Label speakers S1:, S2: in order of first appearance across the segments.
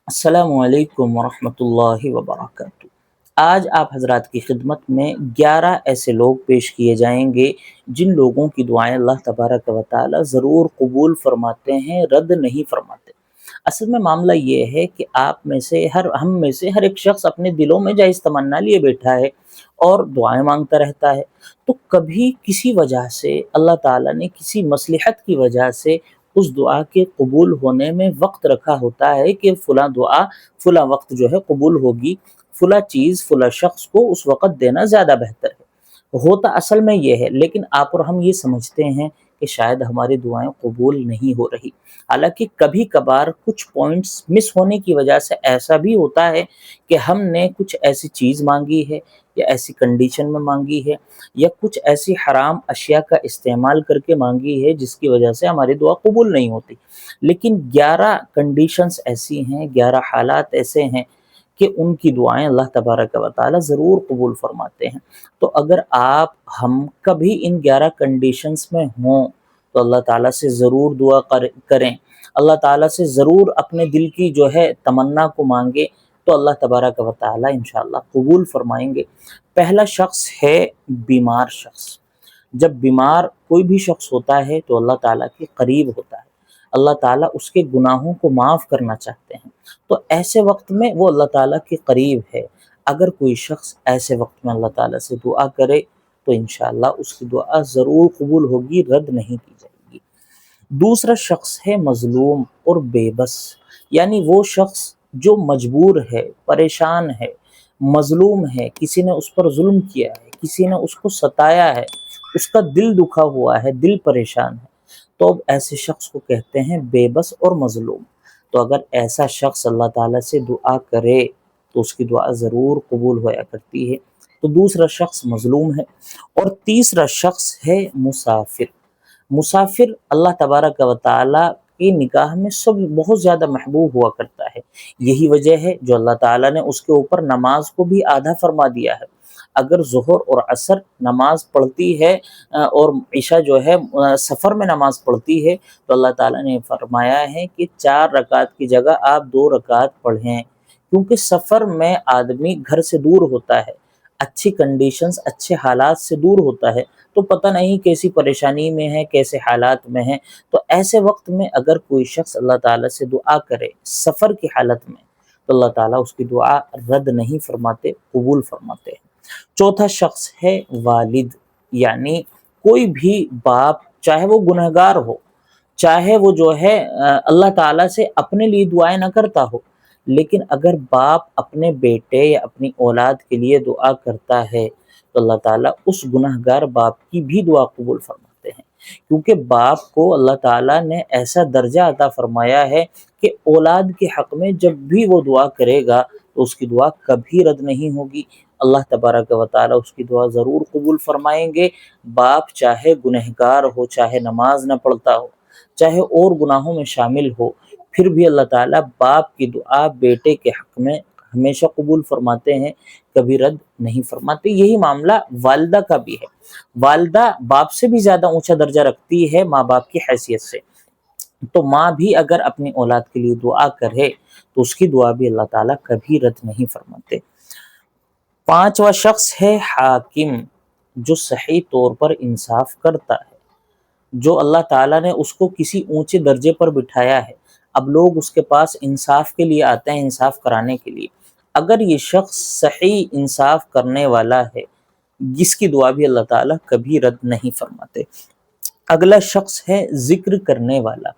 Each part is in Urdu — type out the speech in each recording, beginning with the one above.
S1: السلام علیکم ورحمۃ اللہ وبرکاتہ۔ آج آپ حضرات کی خدمت میں 11 ایسے لوگ پیش کیے جائیں گے جن لوگوں کی دعائیں اللہ تبارک و تعالی ضرور قبول فرماتے ہیں، رد نہیں فرماتے۔ اصل میں معاملہ یہ ہے کہ ہم میں سے ہر ایک شخص اپنے دلوں میں جائز تمنا لیے بیٹھا ہے اور دعائیں مانگتا رہتا ہے، تو کبھی کسی وجہ سے اللہ تعالیٰ نے کسی مصلحت کی وجہ سے اس دعا کے قبول ہونے میں وقت رکھا ہوتا ہے کہ فلاں دعا فلاں وقت جو ہے قبول ہوگی، فلاں چیز فلاں شخص کو اس وقت دینا زیادہ بہتر ہے۔ ہوتا اصل میں یہ ہے، لیکن آپ اور ہم یہ سمجھتے ہیں کہ شاید ہماری دعائیں قبول نہیں ہو رہی۔ حالانکہ کبھی کبھار کچھ پوائنٹس مس ہونے کی وجہ سے ایسا بھی ہوتا ہے کہ ہم نے کچھ ایسی چیز مانگی ہے یا ایسی کنڈیشن میں مانگی ہے یا کچھ ایسی حرام اشیاء کا استعمال کر کے مانگی ہے جس کی وجہ سے ہماری دعا قبول نہیں ہوتی۔ لیکن 11 کنڈیشنز ایسی ہیں، 11 حالات ایسے ہیں کہ ان کی دعائیں اللہ تبارک و تعالی ضرور قبول فرماتے ہیں۔ تو اگر ہم کبھی ان 11 کنڈیشنز میں ہوں تو اللہ تعالیٰ سے ضرور دعا کریں، اللہ تعالیٰ سے ضرور اپنے دل کی جو ہے تمنا کو مانگے، تو اللہ تبارک و تعالیٰ انشاءاللہ قبول فرمائیں گے۔ پہلا شخص ہے بیمار شخص۔ جب بیمار کوئی بھی شخص ہوتا ہے تو اللہ تعالیٰ کے قریب ہوتا ہے، اللہ تعالیٰ اس کے گناہوں کو معاف کرنا چاہتے ہیں، تو ایسے وقت میں وہ اللہ تعالیٰ کے قریب ہے۔ اگر کوئی شخص ایسے وقت میں اللہ تعالیٰ سے دعا کرے تو انشاءاللہ اس کی دعا ضرور قبول ہوگی، رد نہیں کی جائے گی۔ دوسرا شخص ہے مظلوم اور بے بس، یعنی وہ شخص جو مجبور ہے، پریشان ہے، مظلوم ہے، کسی نے اس پر ظلم کیا ہے، کسی نے اس کو ستایا ہے، اس کا دل دکھا ہوا ہے، دل پریشان ہے، تو اب ایسے شخص کو کہتے ہیں بے بس اور مظلوم۔ تو اگر ایسا شخص اللہ تعالیٰ سے دعا کرے تو اس کی دعا ضرور قبول ہویا کرتی ہے۔ تو دوسرا شخص مظلوم ہے۔ اور تیسرا شخص ہے مسافر۔ مسافر اللہ تبارک و تعالی کی نگاہ میں بہت زیادہ محبوب ہوا کرتا ہے۔ یہی وجہ ہے جو اللہ تعالیٰ نے اس کے اوپر نماز کو بھی آدھا فرما دیا ہے۔ اگر ظہر اور عصر نماز پڑھتی ہے اور عشاء جو ہے سفر میں نماز پڑھتی ہے، تو اللہ تعالیٰ نے فرمایا ہے کہ 4 رکعت کی جگہ آپ 2 رکعت پڑھیں، کیونکہ سفر میں آدمی گھر سے دور ہوتا ہے، اچھی کنڈیشنز، اچھے حالات سے دور ہوتا ہے، تو پتہ نہیں کیسی پریشانی میں ہے، کیسے حالات میں ہے۔ تو ایسے وقت میں اگر کوئی شخص اللہ تعالیٰ سے دعا کرے سفر کی حالت میں، تو اللہ تعالیٰ اس کی دعا رد نہیں فرماتے، قبول فرماتے ہیں۔ چوتھا شخص ہے والد، یعنی کوئی بھی باپ، چاہے وہ گنہگار ہو، چاہے وہ جو ہے اللہ تعالیٰ سے اپنے لیے دعائیں نہ کرتا ہو، لیکن اگر باپ اپنے بیٹے یا اپنی اولاد کے لیے دعا کرتا ہے تو اللہ تعالیٰ اس گنہگار باپ کی بھی دعا قبول فرماتے ہیں، کیونکہ باپ کو اللہ تعالیٰ نے ایسا درجہ عطا فرمایا ہے کہ اولاد کے حق میں جب بھی وہ دعا کرے گا تو اس کی دعا کبھی رد نہیں ہوگی، اللہ تبارک و تعالیٰ اس کی دعا ضرور قبول فرمائیں گے۔ باپ چاہے گنہگار ہو، چاہے نماز نہ پڑھتا ہو، چاہے اور گناہوں میں شامل ہو، پھر بھی اللہ تعالیٰ باپ کی دعا بیٹے کے حق میں ہمیشہ قبول فرماتے ہیں، کبھی رد نہیں فرماتے۔ یہی معاملہ والدہ کا بھی ہے۔ والدہ باپ سے بھی زیادہ اونچا درجہ رکھتی ہے ماں باپ کی حیثیت سے، تو ماں بھی اگر اپنی اولاد کے لیے دعا کرے تو اس کی دعا بھی اللہ تعالیٰ کبھی رد نہیں فرماتے۔ پانچواں شخص ہے حاکم، جو صحیح طور پر انصاف کرتا ہے، جو اللہ تعالیٰ نے اس کو کسی اونچے درجے پر بٹھایا ہے۔ اب لوگ اس کے پاس انصاف کے لیے آتے ہیں، انصاف کرانے کے لیے۔ اگر یہ شخص صحیح انصاف کرنے والا ہے، جس کی دعا بھی اللہ تعالیٰ کبھی رد نہیں فرماتے۔ اگلا شخص ہے ذکر کرنے والا،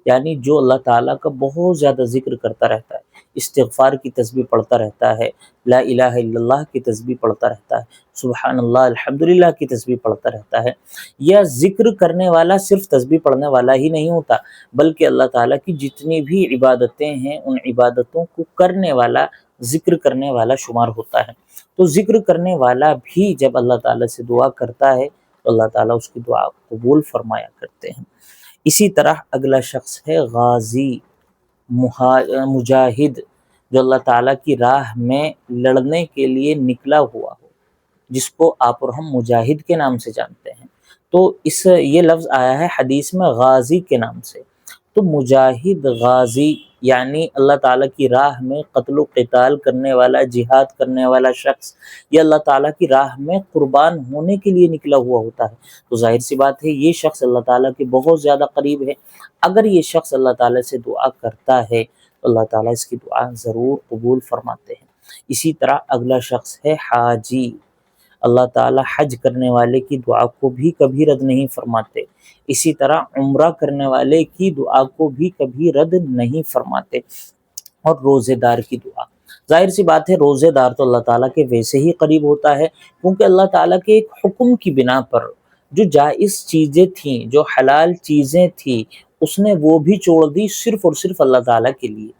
S1: یعنی جو اللہ تعالیٰ کا بہت زیادہ ذکر کرتا رہتا ہے، استغفار کی تسبیح پڑھتا رہتا ہے، لا الہ الا اللہ کی تسبیح پڑھتا رہتا ہے، سبحان اللہ الحمدللہ کی تسبیح پڑھتا رہتا ہے۔ یا ذکر کرنے والا صرف تسبیح پڑھنے والا ہی نہیں ہوتا، بلکہ اللہ تعالیٰ کی جتنی بھی عبادتیں ہیں ان عبادتوں کو کرنے والا، ذکر کرنے والا شمار ہوتا ہے۔ تو ذکر کرنے والا بھی جب اللہ تعالیٰ سے دعا کرتا ہے تو اللہ تعالیٰ اس کی دعا قبول فرمایا کرتے ہیں۔ اسی طرح اگلا شخص ہے غازی، مجاہد، جو اللہ تعالیٰ کی راہ میں لڑنے کے لیے نکلا ہوا ہو، جس کو آپ اور ہم مجاہد کے نام سے جانتے ہیں۔ تو یہ لفظ آیا ہے حدیث میں غازی کے نام سے۔ تو مجاہد غازی یعنی اللہ تعالیٰ کی راہ میں قتل و قتال کرنے والا، جہاد کرنے والا شخص، یہ اللہ تعالیٰ کی راہ میں قربان ہونے کے لیے نکلا ہوا ہوتا ہے، تو ظاہر سی بات ہے یہ شخص اللہ تعالیٰ کے بہت زیادہ قریب ہے۔ اگر یہ شخص اللہ تعالیٰ سے دعا کرتا ہے تو اللہ تعالیٰ اس کی دعا ضرور قبول فرماتے ہیں۔ اسی طرح اگلا شخص ہے حاجی، اللہ تعالیٰ حج کرنے والے کی دعا کو بھی کبھی رد نہیں فرماتے، اسی طرح عمرہ کرنے والے کی دعا کو بھی کبھی رد نہیں فرماتے۔ اور روزے دار کی دعا، ظاہر سی بات ہے روزے دار تو اللہ تعالیٰ کے ویسے ہی قریب ہوتا ہے، کیونکہ اللہ تعالیٰ کے ایک حکم کی بنا پر جو جائز چیزیں تھیں، جو حلال چیزیں تھیں، اس نے وہ بھی چھوڑ دی صرف اور صرف اللہ تعالیٰ کے لیے۔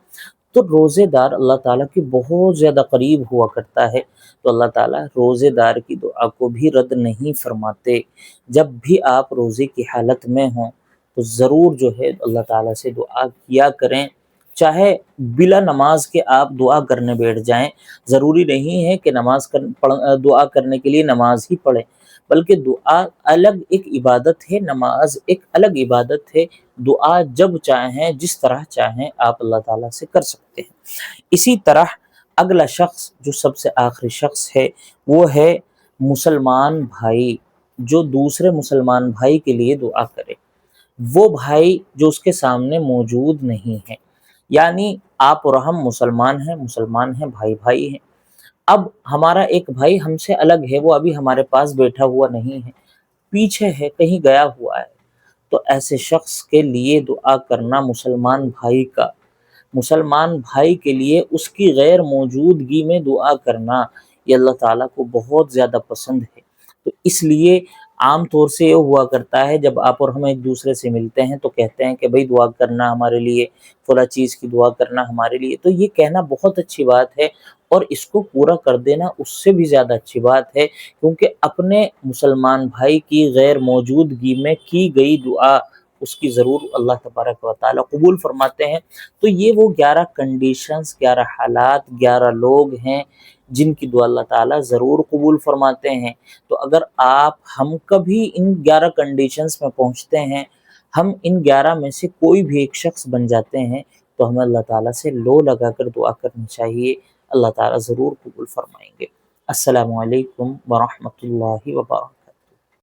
S1: تو روزے دار اللہ تعالیٰ کے بہت زیادہ قریب ہوا کرتا ہے، تو اللہ تعالیٰ روزے دار کی دعا کو بھی رد نہیں فرماتے۔ جب بھی آپ روزے کی حالت میں ہوں تو ضرور جو ہے اللہ تعالیٰ سے دعا کیا کریں، چاہے بلا نماز کے آپ دعا کرنے بیٹھ جائیں، ضروری نہیں ہے کہ دعا کرنے کے لیے نماز ہی پڑھیں، بلکہ دعا الگ ایک عبادت ہے، نماز ایک الگ عبادت ہے۔ دعا جب چاہیں جس طرح چاہیں آپ اللہ تعالیٰ سے کر سکتے ہیں۔ اسی طرح اگلا شخص جو سب سے آخری شخص ہے وہ ہے مسلمان بھائی، جو دوسرے مسلمان بھائی کے لیے دعا کرے، وہ بھائی جو اس کے سامنے موجود نہیں ہے، یعنی آپ اور ہم مسلمان ہیں، بھائی بھائی ہیں۔ اب ہمارا ایک بھائی ہم سے الگ ہے، وہ ابھی ہمارے پاس بیٹھا ہوا نہیں ہے، پیچھے ہے، کہیں گیا ہوا ہے، تو ایسے شخص کے لیے دعا کرنا، مسلمان بھائی کے لیے اس کی غیر موجودگی میں دعا کرنا، یہ اللہ تعالیٰ کو بہت زیادہ پسند ہے۔ تو اس لیے عام طور سے یہ ہوا کرتا ہے جب آپ اور ہم ایک دوسرے سے ملتے ہیں تو کہتے ہیں کہ بھئی دعا کرنا ہمارے لیے، فلاں چیز کی دعا کرنا ہمارے لیے، تو یہ کہنا بہت اچھی بات ہے، اور اس کو پورا کر دینا اس سے بھی زیادہ اچھی بات ہے، کیونکہ اپنے مسلمان بھائی کی غیر موجودگی میں کی گئی دعا اس کی ضرور اللہ تبارک و تعالیٰ قبول فرماتے ہیں۔ تو یہ وہ 11 کنڈیشنز، 11 حالات، 11 لوگ ہیں جن کی دعا اللہ تعالیٰ ضرور قبول فرماتے ہیں۔ تو اگر ہم کبھی ان 11 کنڈیشنز میں پہنچتے ہیں، ہم ان 11 میں سے کوئی بھی ایک شخص بن جاتے ہیں، تو ہمیں اللہ تعالیٰ سے لو لگا کر دعا کرنی چاہیے، اللہ تعالیٰ ضرور قبول فرمائیں گے۔ السلام علیکم ورحمۃ اللہ وبرکاتہ۔